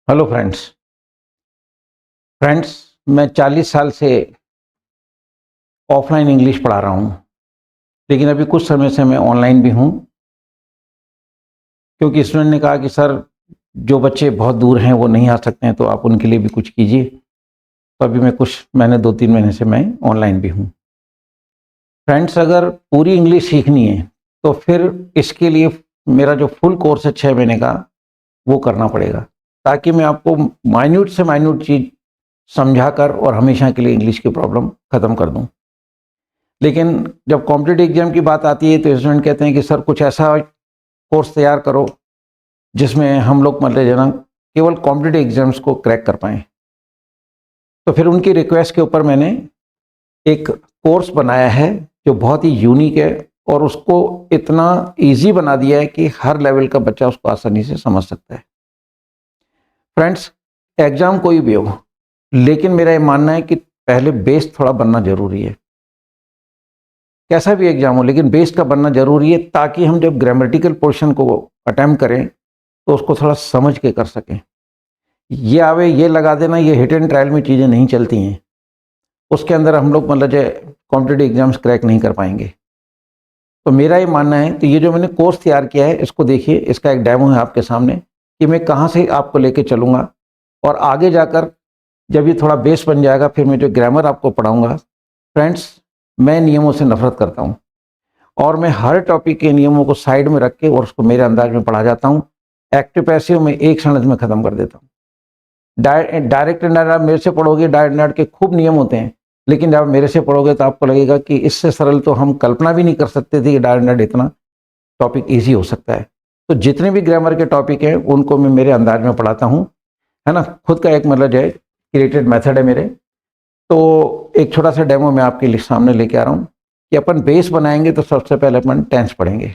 Hello friends. मैं 40 साल से ऑफलाइन इंग्लिश पढ़ा रहा हूँ, लेकिन अभी कुछ समय से मैं ऑनलाइन भी हूँ, क्योंकि स्टूडेंट ने कहा कि सर, जो बच्चे बहुत दूर हैं वो नहीं आ सकते हैं, तो आप उनके लिए भी कुछ कीजिए। तो अभी मैं कुछ महीने 2-3 महीने से मैं ऑनलाइन भी हूँ। फ्रेंड्स, अगर पूरी इंग्लिश सीखनी है तो फिर इसके लिए मेरा जो फुल कोर्स है 6 महीने का, वो करना पड़ेगा, ताकि मैं आपको माइन्यूट से माइन्यूट चीज़ समझाकर और हमेशा के लिए इंग्लिश की प्रॉब्लम ख़त्म कर दूँ। लेकिन जब कॉम्पिटिटिव एग्जाम की बात आती है तो स्टूडेंट कहते हैं कि सर, कुछ ऐसा कोर्स तैयार करो जिसमें हम लोग मतलब जना केवल कॉम्पिटिटिव एग्जाम्स को क्रैक कर पाएँ। तो फिर उनकी रिक्वेस्ट के ऊपर मैंने एक कोर्स बनाया है जो बहुत ही यूनिक है, और उसको इतना ईजी बना दिया है कि हर लेवल का बच्चा उसको आसानी से समझ सकता है। फ्रेंड्स, एग्जाम कोई भी हो, लेकिन मेरा ये मानना है कि पहले बेस थोड़ा बनना जरूरी है। कैसा भी एग्जाम हो, लेकिन बेस का बनना जरूरी है, ताकि हम जब ग्रामेटिकल पोर्शन को अटेम्प्ट करें तो उसको थोड़ा समझ के कर सकें। ये आवे ये लगा देना, ये हिट एंड ट्रायल में चीज़ें नहीं चलती हैं। उसके अंदर हम लोग मतलब जो कॉम्पिटिटिव एग्जाम्स क्रैक नहीं कर पाएंगे। तो मेरा ये मानना है, तो ये जो मैंने कोर्स तैयार किया है, इसको देखिए, इसका एक डेमो है आपके सामने कि मैं कहाँ से आपको लेके चलूँगा, और आगे जाकर जब ये थोड़ा बेस बन जाएगा, फिर मैं जो ग्रामर आपको पढ़ाऊँगा। फ्रेंड्स, मैं नियमों से नफरत करता हूँ, और मैं हर टॉपिक के नियमों को साइड में रख के और उसको मेरे अंदाज में पढ़ा जाता हूँ। एक्टिव पैसिव में एक सेंटेंस में खत्म कर देता हूँ। डायरेक्ट एंड आप मेरे से पढ़ोगे, डायरेक्ट एंड के खूब नियम होते हैं, लेकिन जब आप मेरे से पढ़ोगे तो आपको लगेगा कि इससे सरल तो हम कल्पना भी नहीं कर सकते थे कि डायरेक्ट एंड इतना टॉपिक ईजी हो सकता है। तो जितने भी ग्रामर के टॉपिक हैं उनको मैं मेरे अंदाज में पढ़ाता हूँ, है ना। खुद का एक मतलब जो है क्रिएटेड मेथड है मेरे। तो एक छोटा सा डेमो मैं आपके सामने लेके आ रहा हूँ कि अपन बेस बनाएंगे तो सबसे पहले अपन टेंस पढ़ेंगे।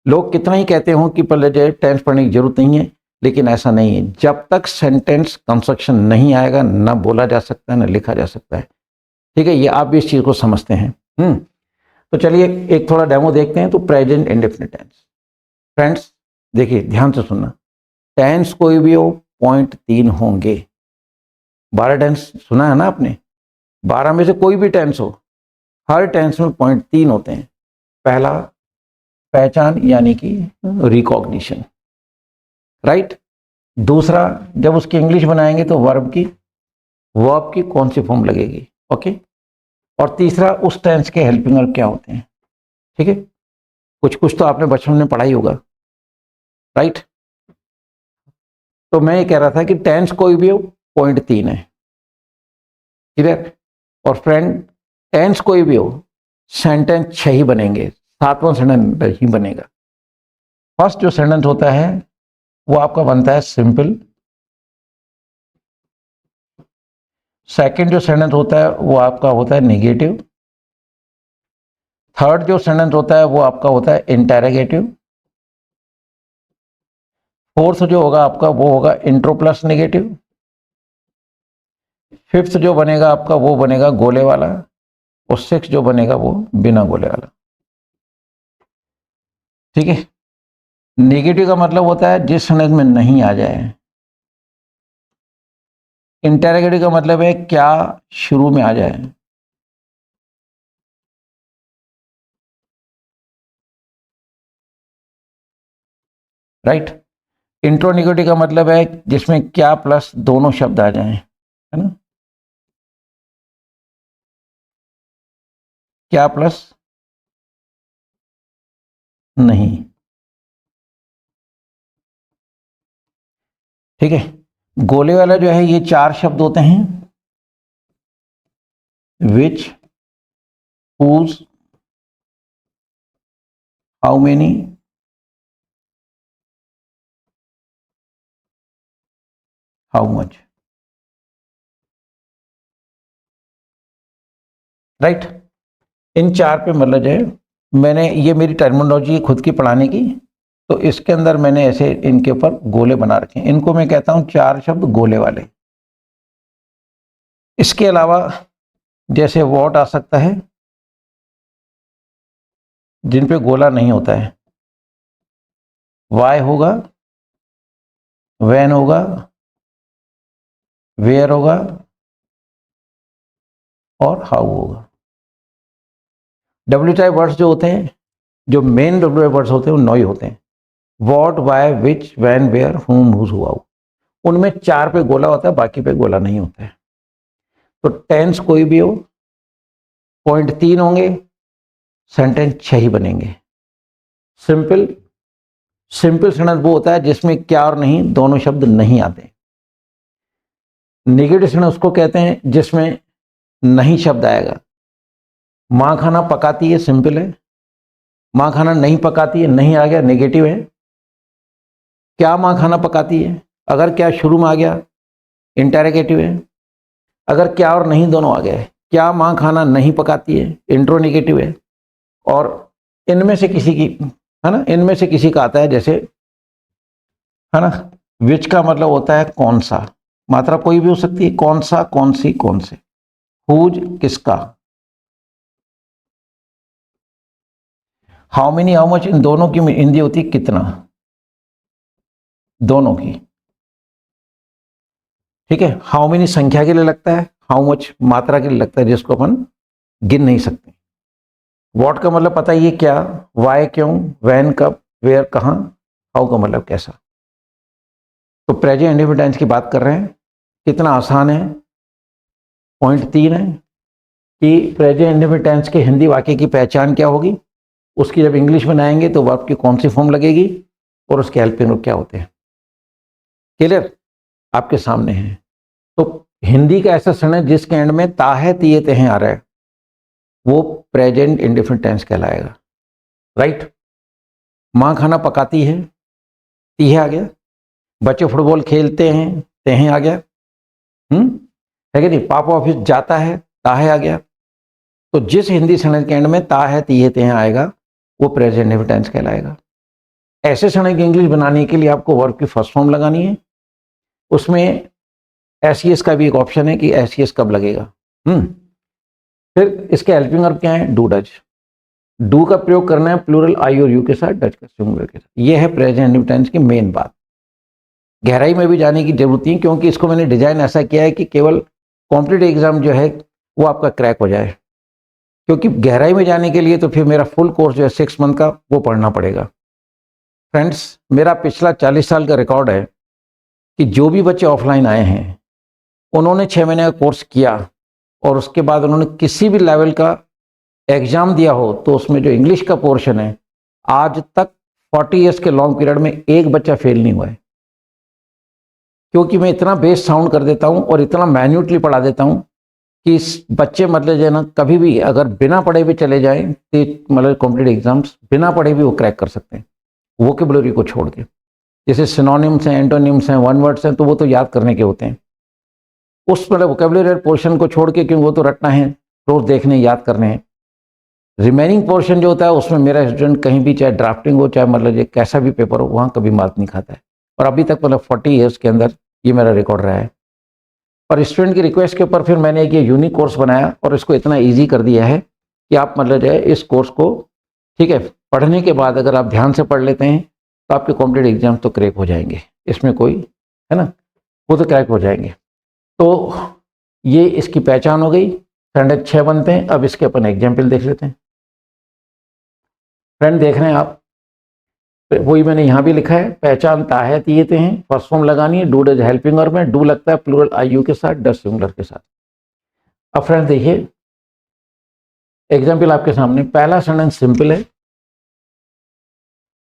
लोग कितना ही कहते हो कि पहले जो है टेंस पढ़ने की जरूरत नहीं है, लेकिन ऐसा नहीं है। जब तक सेंटेंस कंस्ट्रक्शन नहीं आएगा, ना बोला जा सकता है ना लिखा जा सकता है। ठीक है, ये आप भी इस चीज को समझते हैं। तो चलिए एक थोड़ा डेमो देखते हैं। तो प्रेजेंट इंडेफिनिट टेंस। फ्रेंड्स, देखिए ध्यान से सुनना। टेंस कोई भी हो, पॉइंट 3 होंगे। 12 टेंस सुना है ना आपने। 12 में से कोई भी टेंस हो, हर टेंस में पॉइंट 3 होते हैं। पहला, पहचान यानी कि रिकॉग्निशन, राइट। दूसरा, जब उसकी इंग्लिश बनाएंगे तो वर्ब की कौन सी फॉर्म लगेगी, ओके। और तीसरा, उस टेंस के हेल्पिंग वर्ब क्या होते हैं। ठीक है, कुछ कुछ तो आपने बचपन में पढ़ा ही होगा, राइट। तो मैं ये कह रहा था कि टेंस कोई भी हो, पॉइंट 3 है, ठीक है। और फ्रेंड, टेंस कोई भी हो, सेंटेंस 6 ही बनेंगे, 7वां सेंटेंस ही बनेगा। फर्स्ट जो सेंटेंस होता है वो आपका बनता है सिंपल। सेकंड जो सेंटेंस होता है वो आपका होता है नेगेटिव। थर्ड जो सेंटेंस होता है वो आपका होता है इंटेरोगेटिव। फोर्थ जो होगा आपका वो होगा इंट्रो प्लस नेगेटिव। फिफ्थ जो बनेगा आपका वो बनेगा गोले वाला। और सिक्स जो बनेगा वो बिना गोले वाला। ठीक है, नेगेटिव का मतलब होता है जिस सेंटेंस में नहीं आ जाए। इंटेरोगेटिव का मतलब है क्या शुरू में आ जाए। राइट। इंट्रो नेगेटिव का मतलब है जिसमें क्या प्लस दोनों शब्द आ जाएं, है ना। क्या प्लस नहीं। ठीक है, गोले वाला जो है ये 4 शब्द होते हैं। Which, whose, how many, how much, right. इन 4 पे मतलब जो है मैंने, ये मेरी टर्मिनोलॉजी है खुद की पढ़ाने की, तो इसके अंदर मैंने ऐसे इनके ऊपर गोले बना रखे हैं। इनको मैं कहता हूं 4 शब्द गोले वाले। इसके अलावा जैसे वॉट आ सकता है, जिन पे गोला नहीं होता है। वाई होगा, व्हेन होगा, वेयर होगा और हाउ होगा। डब्ल्यू टाइप वर्ड्स जो होते हैं, जो मेन डब्ल्यू टाइप वर्ड्स होते हैं वो 9 ही होते हैं। What, why, which, when, where, whom, whose, हुआ। उनमें 4 पे गोला होता है, बाकी पे गोला नहीं होता है। तो टेंस कोई भी हो, पॉइंट 3 होंगे, सेंटेंस 6 ही बनेंगे। सिंपल सेंटेंस वो होता है जिसमें क्या और नहीं दोनों शब्द नहीं आते। नेगेटिव सेंटेंस उसको कहते हैं जिसमें नहीं शब्द आएगा। माँ खाना पकाती है, सिंपल है। माँ खाना नहीं पकाती है, नहीं आ गया, नेगेटिव है। क्या माँ खाना पकाती है, अगर क्या शुरू में आ गया, इंटरोगेटिव है। अगर क्या और नहीं दोनों आ गए, क्या माँ खाना नहीं पकाती है, इंट्रोनेगेटिव है। और इनमें से किसी की, है ना, इनमें से किसी का आता है, जैसे, है ना, विच का मतलब होता है कौन सा, मात्रा कोई भी हो सकती है, कौन सा, कौन सी, कौन से। हुज किसका। हाउ मेनी, हाउ मच, इन दोनों की हिंदी होती है कितना, दोनों की। ठीक है। हाउ मेनी संख्या के लिए लगता है, हाउ मच मात्रा के लिए लगता है, जिसको अपन गिन नहीं सकते। व्हाट का मतलब पता ही है क्या, वाई क्यों, व्हेन कब, वेयर कहाँ, हाउ का मतलब कैसा। तो प्रेजेंट इंडेफिनिट टेंस की बात कर रहे हैं, कितना आसान है। पॉइंट 3 है कि प्रेजेंट इंडेफिनिट टेंस के हिंदी वाक्य की पहचान क्या होगी, उसकी जब इंग्लिश बनाएंगे तो वर्ब की कौन सी फॉर्म लगेगी और उसके हेल्पिंग वर्ब क्या होते हैं। क्लियर, आपके सामने है। तो हिंदी का ऐसा क्षण है जिसके एंड में ता है, तिये ते हैं आ रहा है, वो प्रेजेंट इंडेफिनिट टेंस कहलाएगा। राइट। माँ खाना पकाती है, ती है आ गया। बच्चे फुटबॉल खेलते हैं, ते हैं आ गया। है कि नहीं। पापा ऑफिस जाता है, ता है आ गया। तो जिस हिंदी क्षण के एंड में ता है, ती है, ते हैं आएगा, वो प्रेजेंट इंडेफिनिट टेंस कहलाएगा। ऐसे क्षण की इंग्लिश बनाने के लिए आपको वर्ब की फर्स्ट फॉर्म लगानी है। उसमें एस का भी एक ऑप्शन है कि एस कब लगेगा। फिर इसके हेल्पिंग वर्ब क्या है, डू डज। डू का प्रयोग करना है प्लूरल आई और यू के साथ, डज का सिंगुलर के साथ। ये है प्रेजेंट इंडेफिनिट टेंस की मेन बात। गहराई में भी जाने की जरूरत नहीं, क्योंकि इसको मैंने डिजाइन ऐसा किया है कि केवल कॉम्पिटिटिव एग्जाम जो है वो आपका क्रैक हो जाए। क्योंकि गहराई में जाने के लिए तो फिर मेरा फुल कोर्स जो है 6 मंथ का वो पढ़ना पड़ेगा। फ्रेंड्स, मेरा पिछला 40 साल का रिकॉर्ड है कि जो भी बच्चे ऑफलाइन आए हैं उन्होंने 6 महीने का कोर्स किया और उसके बाद उन्होंने किसी भी लेवल का एग्जाम दिया हो, तो उसमें जो इंग्लिश का पोर्शन है, आज तक 40 ईयर्स के लॉन्ग पीरियड में एक बच्चा फेल नहीं हुआ है। क्योंकि मैं इतना बेस साउंड कर देता हूं और इतना मैन्यूटली पढ़ा देता हूं कि इस बच्चे मतलब जो है ना, कभी भी अगर बिना पढ़े भी चले जाएं तो मतलब कॉम्पिटिटिव एग्जाम्स बिना पढ़े भी वो क्रैक कर सकते हैं, वोकेबुलरी को छोड़ के। जैसे सिनोनिम्स हैं, एंटोनिम्स हैं, वन वर्ड्स हैं, तो वो तो याद करने के होते हैं। उस मतलब वोकेबुलरी पोर्शन को छोड़ के, क्योंकि वो तो रटना है, रोज देखने, याद करने हैं। रिमेनिंग पोर्शन जो होता है उसमें मेरा स्टूडेंट कहीं भी, चाहे ड्राफ्टिंग हो, चाहे मतलब ये कैसा भी पेपर हो, वहाँ कभी मार्क नहीं खाता है। और अभी तक मतलब 40 ईयर्स के अंदर ये मेरा रिकॉर्ड रहा है। और स्टूडेंट की रिक्वेस्ट के ऊपर फिर मैंने एक ये यूनिक कोर्स बनाया और इसको इतना ईजी कर दिया है कि आप मतलब जो है इस कोर्स को, ठीक है, पढ़ने के बाद अगर आप ध्यान से पढ़ लेते हैं तो आपके कॉम्पिटिटिव एग्जाम तो क्रैक हो जाएंगे। इसमें कोई, है ना, वो तो क्रैक हो जाएंगे। तो ये इसकी पहचान हो गई। स्टैंडर्ड 6 बनते हैं। अब इसके अपन एग्जाम्पल देख लेते हैं। फ्रेंड देख रहे हैं आप, वही मैंने यहाँ भी लिखा है, पहचानता है तीयते हैं, फर्स्ट फॉर्म लगानी है, डू डज हेल्पिंग वर्ब में, डू लगता है प्लूरल आई यू के साथ, डज सिंगुलर के साथ। अब फ्रेंड देखिए एग्जाम्पल आपके सामने। पहला सेंटेंस सिंपल है,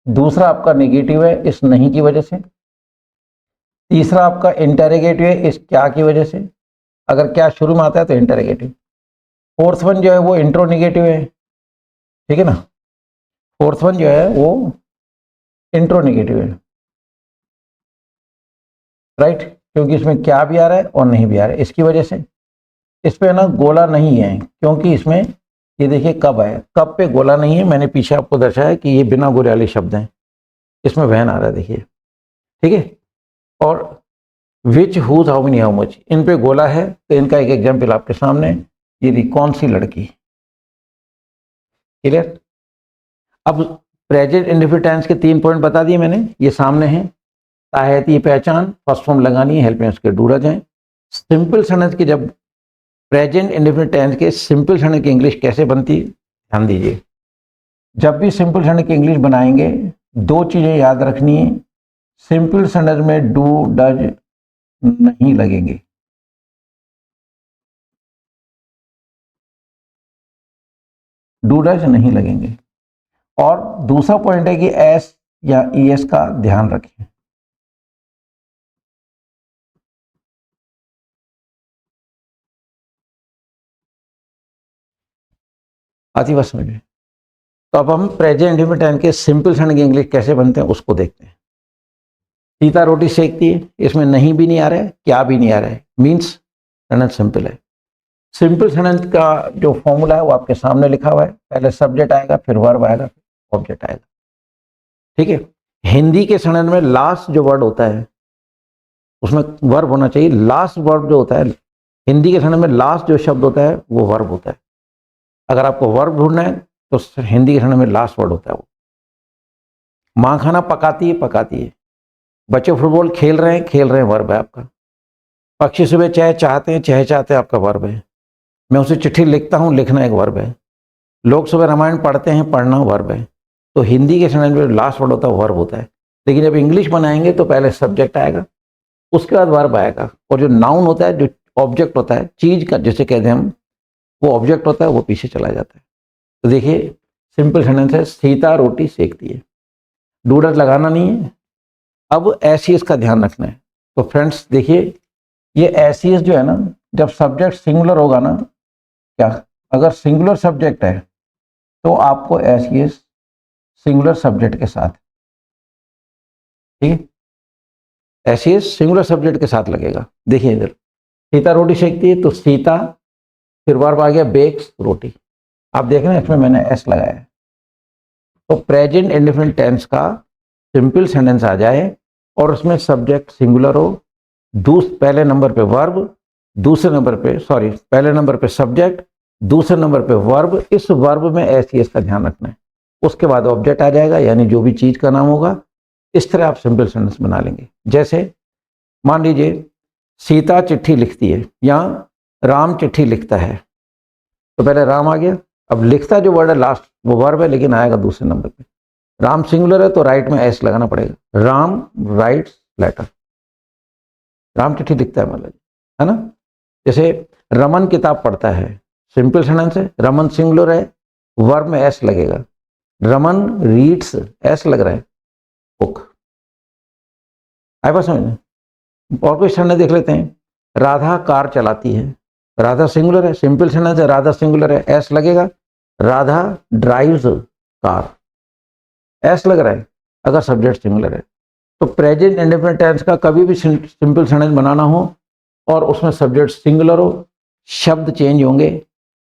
दूसरा आपका नेगेटिव है इस नहीं की वजह से, तीसरा आपका इंटरोगेटिव है इस क्या की वजह से, अगर क्या शुरू में आता है तो इंटरोगेटिव। फोर्थ वन जो है वो इंट्रोनेगेटिव है, ठीक है ना, फोर्थ वन जो है वो इंट्रोनेगेटिव है। राइट, क्योंकि इसमें क्या भी आ रहा है और नहीं भी आ रहा है, इसकी वजह से इस पे ना गोला नहीं है, क्योंकि इसमें ये देखिए कब है, कब पे गोला नहीं है। मैंने पीछे आपको दर्शाया कि ये बिना गोले वाले शब्द हैं, इसमें वहन आ रहा है, देखिए, ठीक है। और which, whose, how many, how much, इन पे गोला है। तो इनका एक एग्जाम्पल आपके सामने, ये कौन सी लड़की। क्लियर। अब प्रेजेंट इंडेफिनिट टेंस के 3 पॉइंट बता दिए मैंने, ये सामने हैं। ताहती पहचान, फर्स्ट फॉर्म लगानी है, हेल्पिंग के डू रह जाए। सिंपल सेंटेंस की जब प्रेजेंट इंडेफिनिट टेंस के सिंपल सेंटेंस की इंग्लिश कैसे बनती, ध्यान दीजिए। जब भी सिंपल सेंटेंस की इंग्लिश बनाएंगे, दो चीजें याद रखनी है। सिंपल सेंटेंस में डू डज नहीं लगेंगे, डू डज नहीं लगेंगे। और दूसरा पॉइंट है कि एस या ईएस का ध्यान रखें। आती बात समझ में? तो अब हम प्रेजेंट इंडेफिनिट टेंस के सिंपल सेंटेंस की इंग्लिश कैसे बनते हैं उसको देखते हैं। सीता रोटी सेकती है, इसमें नहीं भी नहीं आ रहा है, क्या भी नहीं आ रहा है, मीन्स सेंटेंस सिंपल है। सिंपल सेंटेंस का जो फॉर्मूला है वो आपके सामने लिखा हुआ है। पहले सब्जेक्ट आएगा, फिर वर्ब आएगा, फिर ऑब्जेक्ट आएगा। ठीक है। हिंदी के सेंटेंस में लास्ट जो वर्ड होता है उसमें वर्ब होना चाहिए। लास्ट वर्ब जो होता है हिंदी के सेंटेंस में, लास्ट जो शब्द होता है वो वर्ब होता है। अगर आपको वर्ब ढूंढना है तो हिंदी के सेंटेंस में लास्ट वर्ड होता है वो। माँ खाना पकाती है, पकाती है। बच्चे फुटबॉल खेल रहे हैं, वर्ब है आपका। पक्षी सुबह चाय चाहते हैं, चाहते हैं आपका वर्ब है। मैं उसे चिट्ठी लिखता हूँ, लिखना एक वर्ब है। लोग सुबह रामायण पढ़ते हैं, पढ़ना वर्ब है। तो हिंदी के सेंटेंस में लास्ट वर्ड होता है वर्ब होता है। लेकिन जब इंग्लिश बनाएंगे तो पहले सब्जेक्ट आएगा, उसके बाद वर्ब आएगा, और जो नाउन होता है, जो ऑब्जेक्ट होता है, चीज का जैसे कहते हैं हम, वो ऑब्जेक्ट होता है, वो पीछे चला जाता है। तो देखिए सिंपल सेंटेंस है, सीता रोटी सेकती है, डू डज लगाना नहीं है। अब एसीएस का ध्यान रखना है। तो फ्रेंड्स देखिए, ये एसीएस जो है ना, जब सब्जेक्ट सिंगुलर होगा ना, क्या अगर सिंगुलर सब्जेक्ट है तो आपको एसीएस सिंगुलर सब्जेक्ट के साथ, ठीक है, एसीएस सिंगुलर सब्जेक्ट के साथ लगेगा। देखिए इधर सीता रोटी सेकती है, तो सीता, फिर वर्ब आ गया बेक्स रोटी। आप देख रहे हैं इसमें मैंने एस लगाया है। तो प्रेजेंट इंडेफिनिट टेंस का सिंपल सेंटेंस आ जाए और उसमें सब्जेक्ट सिंगुलर हो, पहले नंबर पे वर्ब, दूसरे नंबर पे पहले नंबर पे सब्जेक्ट, दूसरे नंबर पे वर्ब। इस वर्ब में एसीएस का ध्यान रखना है। उसके बाद ऑब्जेक्ट आ जाएगा, यानी जो भी चीज का नाम होगा। इस तरह आप सिंपल सेंटेंस बना लेंगे। जैसे मान लीजिए सीता चिट्ठी लिखती है, या राम चिट्ठी लिखता है, तो पहले राम आ गया। अब लिखता जो वर्ड है लास्ट वो वर्ब है, लेकिन आएगा दूसरे नंबर पे। राम सिंगुलर है तो राइट में एस लगाना पड़ेगा। राम राइट्स लेटर, राम चिट्ठी लिखता है मतलब, है ना। जैसे रमन किताब पढ़ता है, सिंपल सेंटेंस है, रमन सिंगुलर है, वर्ब में एस लगेगा। रमन रीड्स, एस लग रहा है, बुक। आए बात समझ में? और कोई सेंटेंस देख लेते हैं। राधा कार चलाती है, राधा सिंगुलर है, सिंपल सेंटेंस है, राधा सिंगुलर है, एस लगेगा। राधा ड्राइव्स कार, एस लग रहा है अगर सब्जेक्ट सिंगुलर है। तो प्रेजेंट इंडेफिनिट टेंस का कभी भी सिंपल सेंटेंस बनाना हो और उसमें सब्जेक्ट सिंगुलर हो, शब्द चेंज होंगे,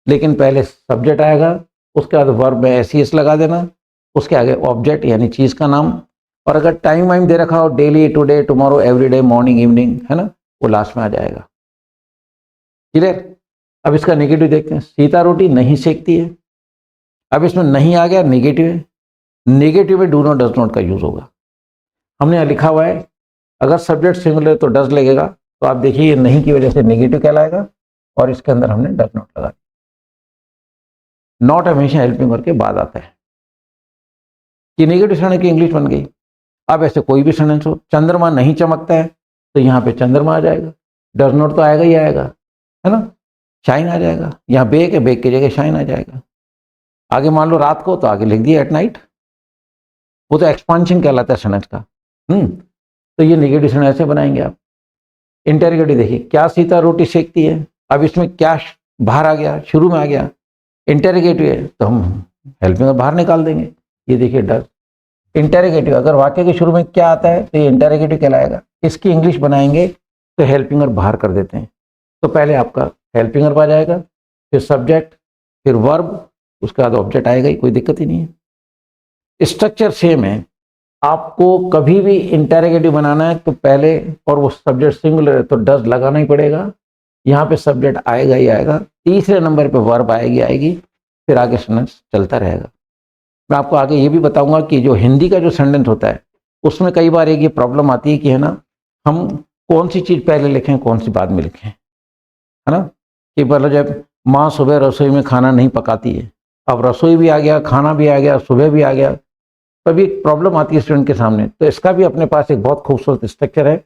लेकिन पहले सब्जेक्ट आएगा, उसके बाद वर्ब में एसीएस लगा देना, उसके आगे ऑब्जेक्ट यानी चीज का नाम। और अगर टाइम वाइम दे रखा हो, daily, today, tomorrow, everyday, morning, evening, है ना, वो लास्ट में आ जाएगा। क्लियर? अब इसका नेगेटिव देखते हैं। सीता रोटी नहीं सेकती है। अब इसमें नहीं आ गया, नेगेटिव है। नेगेटिव में डू नॉट डज नॉट का यूज होगा। हमने यहाँ लिखा हुआ है अगर सब्जेक्ट सिंगुलर है तो डज लगेगा। तो आप देखिए ये नहीं की वजह से नेगेटिव कहलाएगा, और इसके अंदर हमने डज नॉट लगा। नॉट हमेशा हेल्पिंग वर्ब के बाद आता है। कि नेगेटिव सेंटेंस की इंग्लिश बन गई। अब ऐसे कोई भी सेंटेंस हो, चंद्रमा नहीं चमकता है, तो यहाँ पे चंद्रमा आ जाएगा। डज नॉट तो आएगा ही आएगा, है ना। शाइन आ जाएगा, यहाँ बेक है, बेक की जगह शाइन आ जाएगा। आगे मान लो रात को, तो आगे लिख दिया एट नाइट। वो तो एक्सपांशन कहलाता है सेंटेंस का। तो ये नेगेटिव सेंटेंस ऐसे बनाएंगे आप। इंटेरोगेटिव देखिए, क्या सीता रोटी सेकती है। अब इसमें क्या बाहर आ गया, शुरू में आ गया, इंटेरोगेटिव है, तो हम हेल्पिंग बाहर निकाल देंगे। ये देखिए डज। इंटेरोगेटिव अगर वाक्य के शुरू में क्या आता है तो ये इंटेरोगेटिव कहलाएगा। इसकी इंग्लिश बनाएंगे तो हेल्पिंग वर्ब बाहर कर देते हैं। तो पहले आपका हेल्पिंग वर्ब आ जाएगा, फिर सब्जेक्ट, फिर वर्ब, उसके बाद ऑब्जेक्ट आएगा ही, कोई दिक्कत ही नहीं है। स्ट्रक्चर सेम है। आपको कभी भी इंटेरोगेटिव बनाना है तो पहले, और वो सब्जेक्ट सिंगुलर है तो डज लगाना ही पड़ेगा। यहाँ पे सब्जेक्ट आएगा ही आएगा, तीसरे नंबर पे वर्ब आएगी, फिर आगे सेंटेंस चलता रहेगा। मैं आपको आगे ये भी बताऊंगा कि जो हिंदी का जो सेंटेंस होता है उसमें कई बार एक ये प्रॉब्लम आती है कि है ना, हम कौन सी चीज़ पहले लिखें, कौन सी बाद में लिखें, है ना? कि मतलब जब माँ सुबह रसोई में खाना नहीं पकाती है, अब रसोई भी आ गया, खाना भी आ गया, सुबह भी आ गया, तभी एक प्रॉब्लम आती है स्टूडेंट के सामने। तो इसका भी अपने पास एक बहुत खूबसूरत स्ट्रक्चर है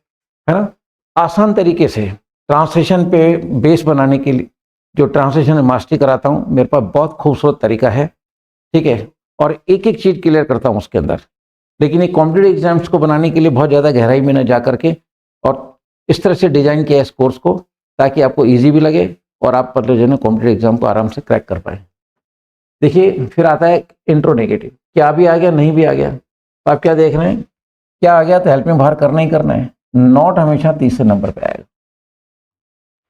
ना? आसान तरीके से ट्रांसलेशन पे बेस बनाने के लिए जो ट्रांसलेशन में मास्टरी कराता हूँ, मेरे पास बहुत खूबसूरत तरीका है, ठीक है? और एक एक चीज़ क्लियर करता हूँ उसके अंदर। लेकिन एक कॉम्पिटिटिव एग्जाम्स को बनाने के लिए बहुत ज़्यादा गहराई में न जा करके और इस तरह से डिजाइन किया इस कोर्स को, ताकि आपको ईजी भी लगे और आप मतलब जो है ना कॉम्पिटिटिव एग्जाम को आराम से क्रैक कर पाए। देखिए फिर आता है इंट्रो नेगेटिव, क्या भी आ गया नहीं भी आ गया, तो आप क्या देख रहे हैं, क्या आ गया तो हेल्प में बाहर करना ही करना है। नॉट हमेशा तीसरे नंबर पे आएगा,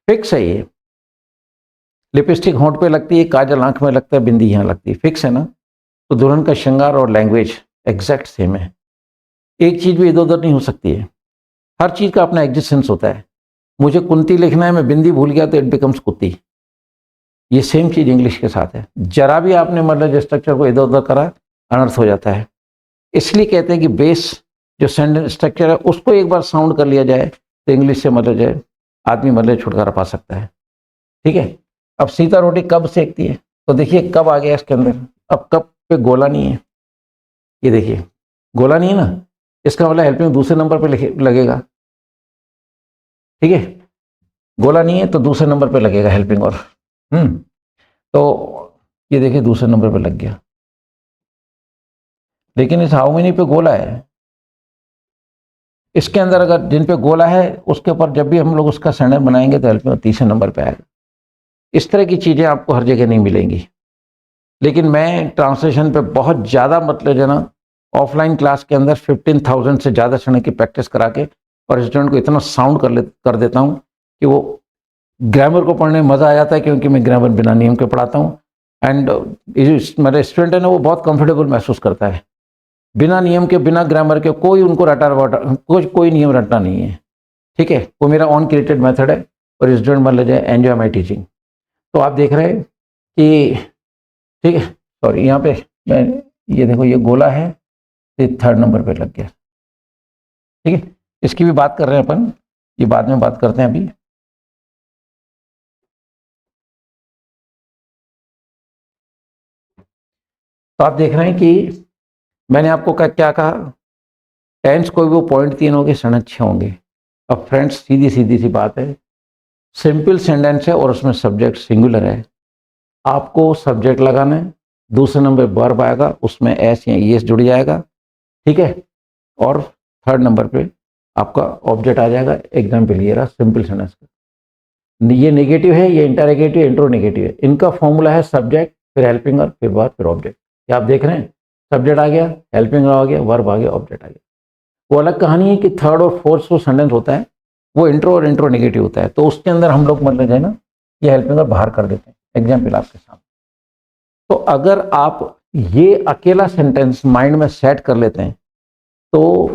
फिक्स है ये। लिपस्टिक होंठ पे लगती है, काजल आंख में लगता है, बिंदी यहाँ लगती है, फिक्स है ना? तो दुल्हन का श्रृंगार और लैंग्वेज एग्जैक्ट सेम है, एक चीज भी इधर उधर नहीं हो सकती है। हर चीज का अपना एग्जिस्टेंस होता है। मुझे कुंती लिखना है, मैं बिंदी भूल गया तो इट बिकम्स कुत्ती। ये सेम चीज इंग्लिश के साथ है, जरा भी आपने मतलब स्ट्रक्चर को इधर उधर करा अनर्थ हो जाता है। इसलिए कहते हैं कि बेस जो सेंटेंस स्ट्रक्चर है उसको एक बार साउंड कर लिया जाए तो इंग्लिश से मतलब जाए आदमी मतलब छुटकारा पा सकता है, ठीक है? अब सीता रोटी कब सेकती है, तो देखिए कब आ गया इसके अंदर, अब कब पे गोला नहीं है, ये देखिए गोला नहीं है ना, इसका मतलब हेल्पिंग दूसरे नंबर पे लगेगा, ठीक है? गोला नहीं है तो दूसरे नंबर पे लगेगा हेल्पिंग। और तो ये देखिए दूसरे नंबर पे लग गया, लेकिन इस हाउ मेनी पे गोला है, इसके अंदर अगर जिन पे गोला है उसके ऊपर जब भी हम लोग उसका सेंटेंस बनाएंगे तो हेल्पिंग तीसरे नंबर पे आएगा। इस तरह की चीजें आपको हर जगह नहीं मिलेंगी। लेकिन मैं ट्रांसलेशन पे बहुत ज़्यादा मतलब जो ना ऑफलाइन क्लास के अंदर 15,000 से ज़्यादा स्टूडेंट की प्रैक्टिस करा के और स्टूडेंट को इतना साउंड कर देता हूँ कि वो ग्रामर को पढ़ने में मज़ा आ जाता है, क्योंकि मैं ग्रामर बिना नियम के पढ़ाता हूँ। एंड मेरा स्टूडेंट है ना वो बहुत कंफर्टेबल महसूस करता है, बिना नियम के बिना ग्रामर के कोई उनको कोई नियम रटना नहीं है, ठीक है? वो मेरा ऑन क्रिएटेड मेथड है और स्टूडेंट मान लीजिए एंजॉय माई टीचिंग। तो आप देख रहे हैं कि ठीक है, सॉरी यहाँ पे मैं ये देखो ये गोला है, ये थर्ड नंबर पे लग गया, ठीक है? इसकी भी बात कर रहे हैं अपन, ये बाद में बात करते हैं अभी। तो आप देख रहे हैं कि मैंने आपको क्या कहा, टेंस कोई वो 0.3 होंगे, सेंटेंस 6 होंगे। अब फ्रेंड्स सीधी सीधी सी बात है, सिंपल सेंटेंस है और उसमें सब्जेक्ट सिंगुलर है, आपको सब्जेक्ट लगाना है, दूसरे नंबर वर्ब आएगा, उसमें एस या ईएस जुड़ जाएगा, ठीक है? और थर्ड नंबर पे आपका ऑब्जेक्ट आ जाएगा। एग्जाम्पल ये रहा सिंपल सेंटेंस का, ये नेगेटिव है, ये इंटरनेगेटिव, इंट्रो नेगेटिव है। इनका फॉर्मूला है सब्जेक्ट फिर हेल्पिंग फिर वर्ब फिर ऑब्जेक्ट। क्या आप देख रहे हैं, सब्जेक्ट आ गया, हेल्पिंग आ गया, वर्ब आ गया, ऑब्जेक्ट आ गया। वो अलग कहानी है कि थर्ड और फोर्थ जो सेंटेंस होता है वो इंट्रो और इंट्रो नेगेटिव होता है, तो उसके अंदर हम लोग मतलब है ना ये हेल्पिंग बाहर कर देते हैं। एग्जाम्पल आपके सामने, तो अगर आप ये अकेला सेंटेंस माइंड में सेट कर लेते हैं तो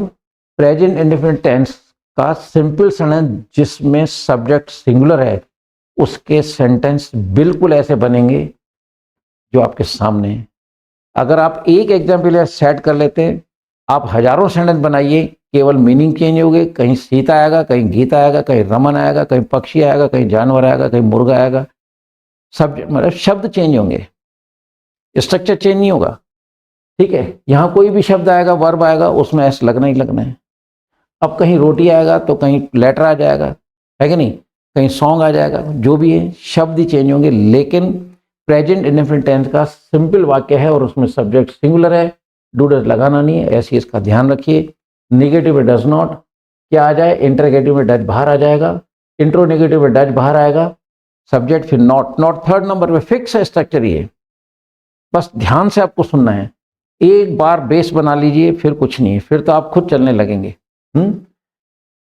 प्रेजेंट इंडेफिनिट टेंस का सिंपल सेंटेंस जिसमें सब्जेक्ट सिंगुलर है उसके सेंटेंस बिल्कुल ऐसे बनेंगे जो आपके सामने है। अगर आप एक एग्जाम्पल सेट कर लेते हैं, आप हजारों सेंटेंस बनाइए, केवल मीनिंग चेंज होगी, कहीं सीता आएगा, कहीं गीता आएगा, कहीं रमन आएगा, कहीं पक्षी आएगा, कहीं जानवर आएगा, कहीं मुर्गा आएगा, सब मतलब शब्द चेंज होंगे, स्ट्रक्चर चेंज नहीं होगा, ठीक है? यहाँ कोई भी शब्द आएगा, वर्ब आएगा, उसमें एस लगना ही लगना है। अब कहीं रोटी आएगा तो कहीं लेटर आ जाएगा, है कि नहीं? कहीं सॉन्ग आ जाएगा, जो भी है शब्द ही चेंज होंगे, लेकिन प्रेजेंट इंडेफिनिट टेंस का सिंपल वाक्य है और उसमें सब्जेक्ट सिंगुलर है, डू डज लगाना नहीं है, ऐसी इसका ध्यान रखिए। नेगेटिव में डज नॉट क्या आ जाए, इंटरगेटिव में डज बाहर आ जाएगा, इंट्रो नेगेटिव में डज बाहर आएगा, सब्जेक्ट फिर नॉट, नॉट थर्ड नंबर पे, फिक्स है स्ट्रक्चर ये, बस ध्यान से आपको सुनना है। एक बार बेस बना लीजिए फिर कुछ नहीं है, फिर तो आप खुद चलने लगेंगे।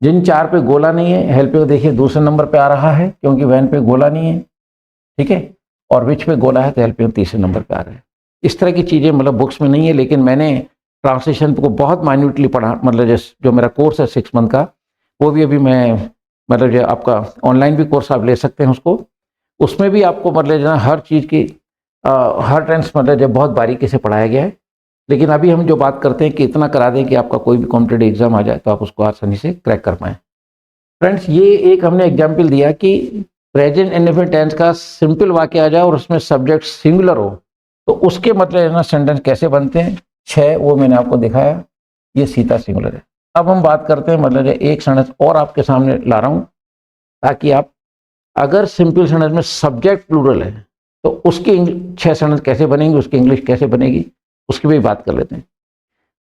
जिन चार पे गोला नहीं है, हेल्प पे देखिए दूसरे नंबर पे आ रहा है क्योंकि वैन पे गोला नहीं है, ठीक है? और विच पे गोला है तो हेल्प पे तीसरे नंबर पे आ रहा है। इस तरह की चीज़ें मतलब बुक्स में नहीं है, लेकिन मैंने ट्रांसलेशन को बहुत माइन्यूटली पढ़ा, मतलब जो मेरा कोर्स है 6 मंथ का, वो भी अभी मैं मतलब जो आपका ऑनलाइन भी कोर्स आप ले सकते हैं उसको, उसमें भी आपको मतलब जो हर चीज़ की हर टेंस मतलब जब बहुत बारीकी से पढ़ाया गया है। लेकिन अभी हम जो बात करते हैं कि इतना करा दें कि आपका कोई भी कॉम्पिटेटिव एग्जाम आ जाए तो आप उसको आसानी से क्रैक कर पाएँ। फ्रेंड्स, ये एक हमने एग्जाम्पल दिया कि प्रेजेंट इंडेफिनिट टेंस का सिंपल वाक्य आ जाए और उसमें सब्जेक्ट सिंगुलर हो तो उसके मतलब ना सेंटेंस कैसे बनते हैं। 6 वो मैंने आपको दिखाया, ये सीधा सिंगुलर है। अब हम बात करते हैं मतलब एक सेंटेंस और आपके सामने ला रहा हूं ताकि आप, अगर सिंपल सेंटेंस में सब्जेक्ट प्लूरल है तो उसकी 6 सेंटेंस कैसे बनेंगे, उसकी इंग्लिश कैसे बनेगी, उसकी भी बात कर लेते हैं।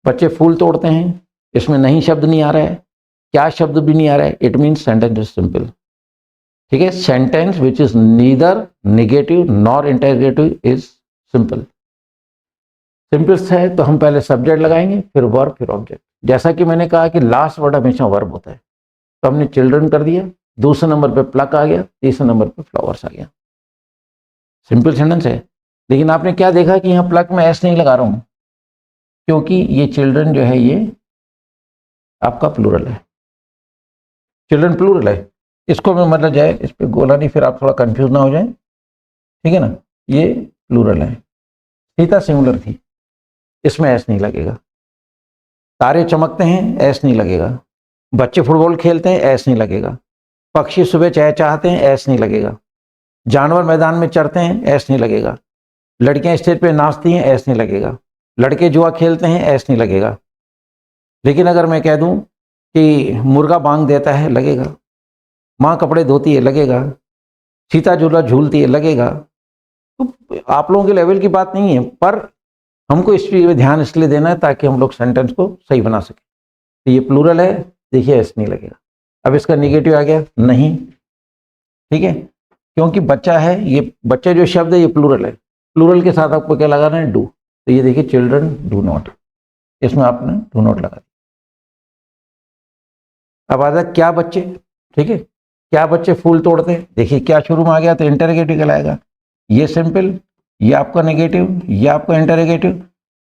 बच्चे फूल तोड़ते हैं, इसमें नहीं शब्द नहीं आ रहा है, क्या शब्द भी नहीं आ रहा है, it means sentence is simple. ठीक है, sentence which is neither negative nor interrogative is simple. Simple है तो हम पहले सब्जेक्ट लगाएंगे, फिर वर्ब, फिर ऑब्जेक्ट। जैसा कि मैंने कहा कि लास्ट वर्ड हमेशा वर्ब होता है, तो हमने चिल्ड्रन कर दिया, दूसरे नंबर पे प्लक आ गया, तीसरे नंबर पे फ्लावर्स आ गया। सिंपल सेंटेंस है। लेकिन आपने क्या देखा कि यहाँ प्लक में एस नहीं लगा रहा हूं, क्योंकि ये चिल्ड्रन जो है ये आपका प्लूरल है, चिल्ड्रन प्लूरल है। इसको मैं मतलब जाए इस पे गोला नहीं, फिर आप थोड़ा कंफ्यूज ना हो जाए, ठीक है ना। ये प्लूरल है, सीता सिंगुलर थी, इसमें एस नहीं लगेगा। तारे चमकते हैं, एस नहीं लगेगा। बच्चे फुटबॉल खेलते हैं, एस नहीं लगेगा। पक्षी सुबह चहचहाते हैं, एस नहीं लगेगा। जानवर मैदान में चरते हैं, एस नहीं लगेगा। लड़कियां स्टेज पे नाचती हैं, एस नहीं लगेगा। लड़के जुआ खेलते हैं, एस नहीं लगेगा। लेकिन अगर मैं कह दूं कि मुर्गा बांग देता है, लगेगा। माँ कपड़े धोती है, लगेगा। सीता झूला झूलती है, लगेगा। तो आप लोगों के लेवल की बात नहीं है, पर हमको इस पे ध्यान इसलिए देना है ताकि हम लोग सेंटेंस को सही बना सकें। तो ये प्लूरल है, देखिए एस नहीं लगेगा। अब इसका निगेटिव आ गया, नहीं, ठीक है, क्योंकि बच्चा है, ये बच्चा जो शब्द है ये प्लूरल है। प्लूरल के साथ आपको क्या लगाना है, डू। तो ये देखिए चिल्ड्रन डू नॉट, इसमें आपने डू नॉट लगा दिया। अब आता क्या बच्चे, ठीक है, क्या बच्चे फूल तोड़ते, देखिए क्या शुरू में आ गया तो इंटरोगेटिव कहलाएगा। ये सिंपल, ये आपका नेगेटिव, ये आपका इंटरोगेटिव,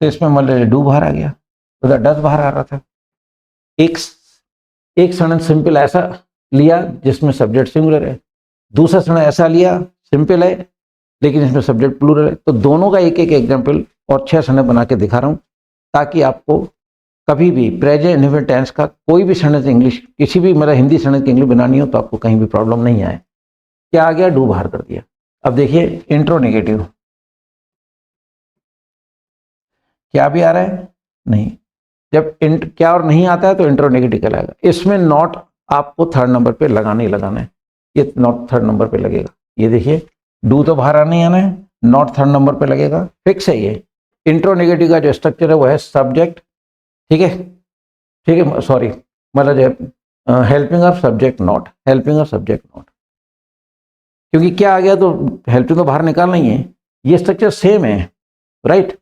तो इसमें मतलब डू बाहर आ गया, तो डस बाहर आ रहा था। एक एक सेंटेंस सिंपल ऐसा लिया जिसमें सब्जेक्ट सिंगुलर है, दूसरा सेंटेंस ऐसा लिया सिंपल है लेकिन इसमें सब्जेक्ट प्लूरल है। तो दोनों का एक एक एग्जाम्पल और 6 सेंटेंस बना के दिखा रहा हूं ताकि आपको कभी भी प्रेजेंट इंडेफिनिट टेंस का कोई भी सेंटेंस इंग्लिश, किसी भी मतलब हिंदी सेंटेंस की इंग्लिश बनानी हो तो आपको कहीं भी प्रॉब्लम नहीं आए। क्या आ गया, डू बाहर कर दिया। अब देखिए इंट्रो नेगेटिव, क्या भी आ रहा है, नहीं। जब क्या और नहीं आता है तो इंट्रो नेगेटिव कहलाएगा। इसमें नॉट आपको थर्ड नंबर पे लगाना ही लगाना है, ये नॉट थर्ड नंबर पे लगेगा। ये देखिए डू तो बाहर आना ही आना है, नॉट थर्ड नंबर पे लगेगा, फिक्स है ये। इंट्रो नेगेटिव का जो स्ट्रक्चर है वो है सब्जेक्ट, ठीक है, ठीक है, सॉरी, मतलब जो helping of subject not, helping of subject not, क्योंकि क्या आ गया तो हेल्पिंग तो बाहर निकालना ही है, ये स्ट्रक्चर सेम है, राइट।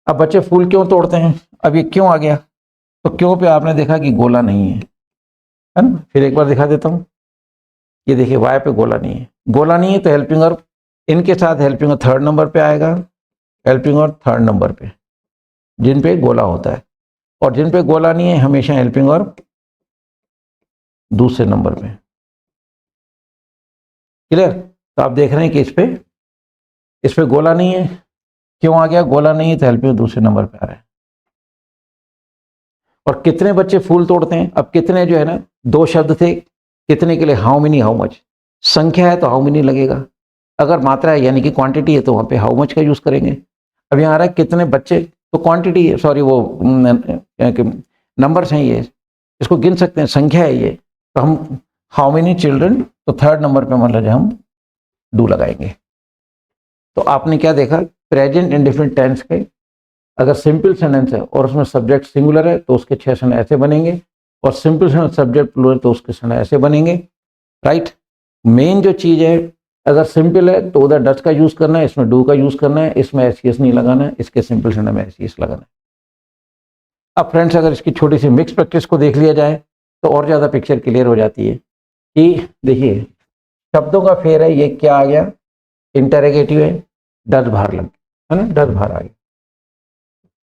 अब बच्चे फूल क्यों तोड़ते हैं, अब ये क्यों आ गया, तो क्यों पे आपने देखा कि गोला नहीं है ना। फिर एक बार दिखा देता हूं, ये देखिए वाई पे गोला नहीं है, गोला नहीं है तो हेल्पिंग और इनके साथ हेल्पिंग और थर्ड नंबर पे आएगा, हेल्पिंग और थर्ड नंबर पे जिन पे गोला होता है, और जिन पे गोला नहीं है हमेशा हेल्पिंग और दूसरे नंबर पे। क्लियर। तो आप देख रहे हैं कि इस पे गोला नहीं है, क्यों आ गया, गोला नहीं है तो हेल्पिंग दूसरे नंबर पे आ रहा है। और कितने बच्चे फूल तोड़ते हैं, अब कितने जो है ना, 2 शब्द थे, कितने के लिए हाउ मेनी हाउ मच, संख्या है तो हाउ मेनी लगेगा, अगर मात्रा है यानी कि क्वांटिटी है तो वहां पे हाउ मच का यूज करेंगे। अब यहाँ आ रहा है कितने बच्चे, तो क्वांटिटी है, सॉरी वो नंबर्स हैं, ये इसको गिन सकते हैं, संख्या है ये, तो हम हाउ मेनी चिल्ड्रन, तो थर्ड नंबर पे मतलब हम डू लगाएंगे। तो आपने क्या देखा, प्रेजेंट इंडेफिनिट टेंस के अगर सिंपल सेंटेंस है और उसमें सब्जेक्ट सिंगुलर है तो उसके 6 सेंटेंस ऐसे बनेंगे, और सिंपल सेंटेंस सब्जेक्ट प्लूरल तो उसके सेंटेंस ऐसे बनेंगे, राइट। मेन जो चीज है, अगर सिंपल है तो उधर डच का यूज करना है, इसमें डू का यूज करना है, इसमें एस नहीं लगाना है, इसके सिंपल सेंटेंस में एस लगाना है। अब फ्रेंड्स अगर इसकी छोटी सी मिक्स प्रैक्टिस को देख लिया जाए तो और ज्यादा पिक्चर क्लियर हो जाती है कि देखिए शब्दों का फेर है, ये क्या आ गया, इंटरोगेटिव है, डच बाहर लग गया, है ना, डच बाहर आ गया।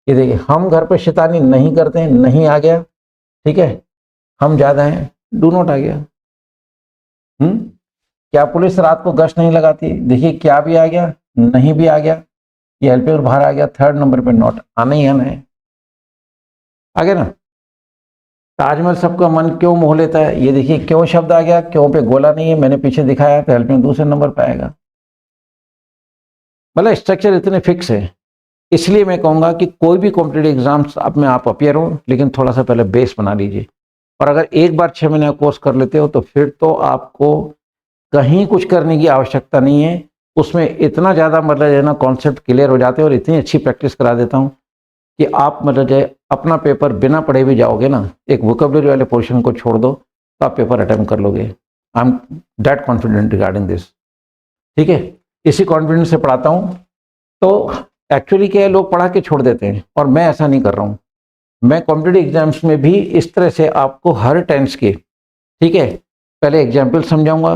ये देखिए हम घर पर शैतानी नहीं करते हैं, नहीं आ गया, ठीक है, हम ज्यादा हैं, डू नॉट आ गया। क्या पुलिस रात को गश्त नहीं लगाती, देखिए क्या भी आ गया, नहीं भी आ गया। ये हेल्पिंग वर्ब बाहर आ गया, थर्ड नंबर पे नॉट, आना ही आना है। आ गया ना। ताजमहल सबका मन क्यों मोह लेता है, ये देखिए क्यों शब्द आ गया, क्यों पे गोला नहीं है, मैंने पीछे दिखाया, तो हेल्पिंग दूसरे नंबर पे आएगा। मतलब स्ट्रक्चर इतने फिक्स है, इसलिए मैं कहूँगा कि कोई भी कॉम्पिटेटिव एग्जाम्स अब में आप अपियर हो, लेकिन थोड़ा सा पहले बेस बना लीजिए। और अगर एक बार 6 महीने का कोर्स कर लेते हो तो फिर तो आपको कहीं कुछ करने की आवश्यकता नहीं है। उसमें इतना ज़्यादा मतलब जो है ना कॉन्सेप्ट क्लियर हो जाते हैं, और इतनी अच्छी प्रैक्टिस करा देता हूँ कि आप मतलब जो है अपना पेपर बिना पढ़े भी जाओगे ना, एक वोकैबुलरी वाले पोर्शन को छोड़ दो तो आप पेपर अटेम्प्ट कर लोगे। I am that confident regarding this. ठीक है, इसी कॉन्फिडेंस से पढ़ाता हूँ। तो एक्चुअली क्या है, लोग पढ़ा के छोड़ देते हैं, और मैं ऐसा नहीं कर रहा हूँ। मैं कॉम्पिटिटिव एग्जाम्स में भी इस तरह से आपको हर टेंस के, ठीक है, पहले एग्जाम्पल समझाऊंगा,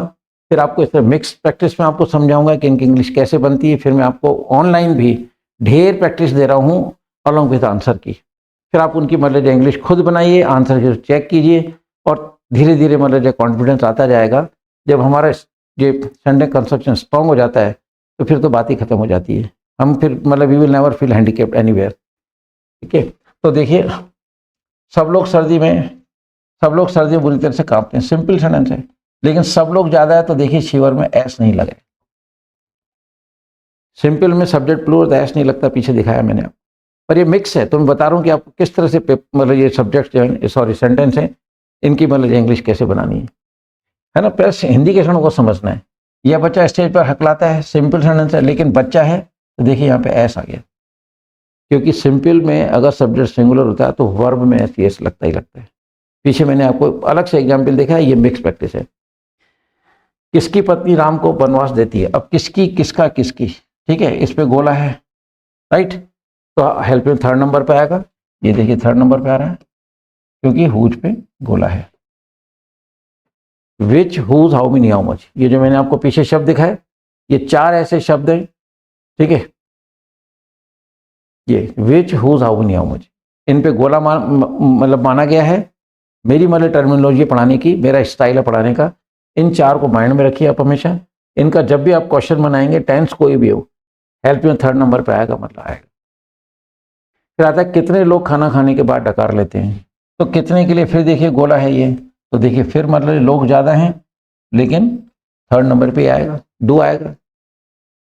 फिर आपको इस तरह मिक्स प्रैक्टिस में आपको समझाऊंगा कि इनकी इंग्लिश कैसे बनती है, फिर मैं आपको ऑनलाइन भी ढेर प्रैक्टिस दे रहा हूँ अलॉन्ग विद आंसर की। फिर आप उनकी मतलब जो इंग्लिश खुद बनाइए, आंसर की चेक कीजिए, और धीरे धीरे मतलब जो कॉन्फिडेंस आता जाएगा। जब हमारा ये सेंटेंस कंस्ट्रक्शन स्ट्रॉन्ग हो जाता है तो फिर तो बात ही खत्म हो जाती है। हम फिर मतलब we will never feel handicapped anywhere. ठीक है, तो देखिए सब लोग सर्दी में बुरी तरह से कांपते हैं, सिंपल सेंटेंस है, लेकिन सब लोग ज्यादा है तो देखिए शिवर में एस नहीं लगे। सिंपल में सब्जेक्ट प्लूरल एस नहीं लगता, पीछे दिखाया मैंने आपको। पर ये मिक्स है, तो मैं बता रहा हूँ कि आपको किस तरह से मतलब ये सब्जेक्ट जो है, सॉरी सेंटेंस है, इनकी मतलब इंग्लिश कैसे बनानी है ना। प्लस हिंदी के क्षणों को समझना है। यह बच्चा स्टेज पर हकलाता है, सिंपल सेंटेंस है, लेकिन बच्चा है तो देखिए यहाँ पे एस आ गया, क्योंकि सिंपल में अगर सब्जेक्ट सिंगुलर होता है तो वर्ब में एस लगता ही लगता है। पीछे मैंने आपको अलग से एग्जाम्पल देखा है, ये मिक्स प्रैक्टिस है। किसकी पत्नी राम को वनवास देती है, अब किसकी, किसका, किसकी, ठीक है, इस पे गोला है, राइट। तो हेल्प में थर्ड नंबर पे आएगा, ये देखिए थर्ड नंबर पे आ रहा है, क्योंकि हुज पे गोला है। Which, whose, how many, how much, ये जो मैंने आपको पीछे शब्द दिखाए, ये 4 ऐसे शब्द हैं, ठीक है। ये which, whose, how many, how much, इन पे गोला मतलब माना गया है। मेरी मतलब टर्मिनोलॉजी पढ़ाने की, मेरा स्टाइल है पढ़ाने का। इन 4 को माइंड में रखिए आप हमेशा। इनका जब भी आप क्वेश्चन बनाएंगे, टेंस कोई भी हो, हेल्प में थर्ड नंबर पे आएगा, मतलब आएगा। फिर आता है कितने लोग खाना खाने के बाद डकार लेते हैं, तो कितने के लिए फिर देखिए गोला है ये, तो देखिए फिर मतलब लोग ज्यादा हैं, लेकिन थर्ड नंबर पे आएगा, डू आएगा।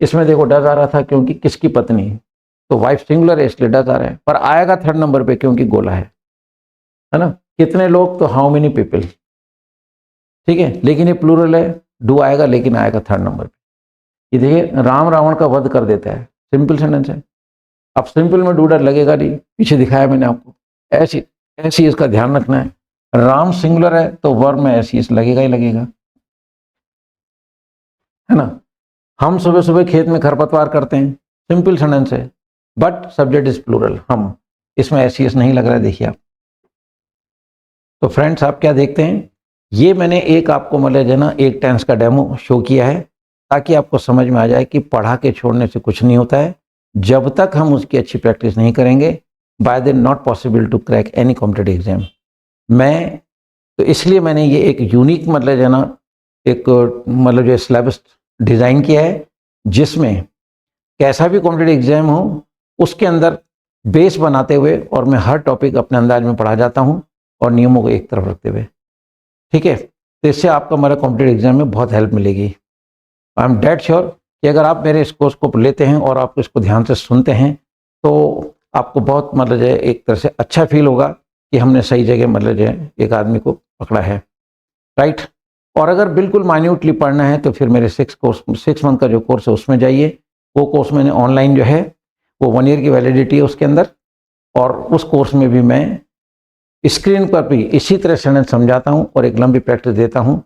इसमें देखो डज आ रहा था क्योंकि किसकी पत्नी, तो वाइफ सिंगुलर है इसलिए डज आ रहा है, पर आएगा थर्ड नंबर पे क्योंकि गोला है ना। कितने लोग, तो हाउ मेनी पीपल, ठीक है, लेकिन ये प्लूरल है, डू आएगा, लेकिन आएगा थर्ड नंबर पे। ये देखिए राम रावण का वध कर देता है, सिंपल सेंटेंस है। अब सिंपल में डू डर लगेगा नहीं, पीछे दिखाया मैंने आपको। ऐसी ऐसी इसका ध्यान रखना है। राम सिंगुलर है तो वर्ब में ऐसी इस लगेगा ही लगेगा, है ना। हम सुबह सुबह खेत में खरपतवार करते हैं, सिंपल सेंटेंस है, बट सब्जेक्ट इज प्लूरल, हम, इसमें ऐसी इस नहीं लग रहा है, देखिए आप। तो फ्रेंड्स आप क्या देखते हैं, ये मैंने एक आपको मतलब जो है ना एक टेंस का डेमो शो किया है, ताकि आपको समझ में आ जाए कि पढ़ा के छोड़ने से कुछ नहीं होता है। जब तक हम उसकी अच्छी प्रैक्टिस नहीं करेंगे, by then not possible to crack any competitive exam. मैं तो इसलिए मैंने ये एक यूनिक मतलब जो है ना एक मतलब जो सिलेबस डिज़ाइन किया है, जिसमें कैसा भी कॉम्पिटेटिव एग्जाम हो उसके अंदर बेस बनाते हुए, और मैं हर टॉपिक अपने अंदाज में पढ़ा जाता हूँ, और नियमों को एक तरफ रखते हुए, ठीक है। तो इससे आपको हमारा कॉम्पिटेटिव एग्जाम में बहुत हेल्प मिलेगी। आई एम डेड श्योर कि अगर आप मेरे इस कोर्स को लेते हैं और आप इसको ध्यान से सुनते हैं, तो आपको बहुत मतलब जो है एक तरह से अच्छा फील होगा कि हमने सही जगह मतलब जो है एक आदमी को पकड़ा है, राइट। और अगर बिल्कुल माइन्यूटली पढ़ना है तो फिर मेरे 6 मंथ का जो कोर्स है उसमें जाइए। वो कोर्स मैंने ऑनलाइन जो है, वो 1 ईयर की वैलिडिटी है उसके अंदर, और उस कोर्स में भी मैं स्क्रीन पर भी इसी तरह सेंटेंस समझाता हूँ और एक लंबी प्रैक्टिस देता हूँ।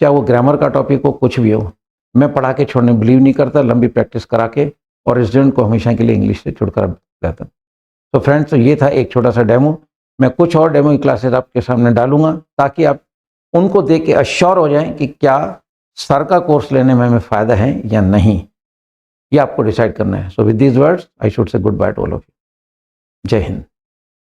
चाहे वो ग्रामर का टॉपिक हो, कुछ भी हो, मैं पढ़ा के छोड़ने बिलीव नहीं करता, लंबी प्रैक्टिस करा के, और स्टूडेंट को हमेशा के लिए इंग्लिश से छुटकारा दिलाता। तो फ्रेंड्स, तो ये था एक छोटा सा डेमो। मैं कुछ और डेमो की क्लासेस आपके सामने डालूंगा, ताकि आप उनको देख के अश्योर हो जाएं कि क्या सर का कोर्स लेने में हमें फ़ायदा है या नहीं, ये आपको डिसाइड करना है। So with these words I should say good by two all of you. जय हिंद।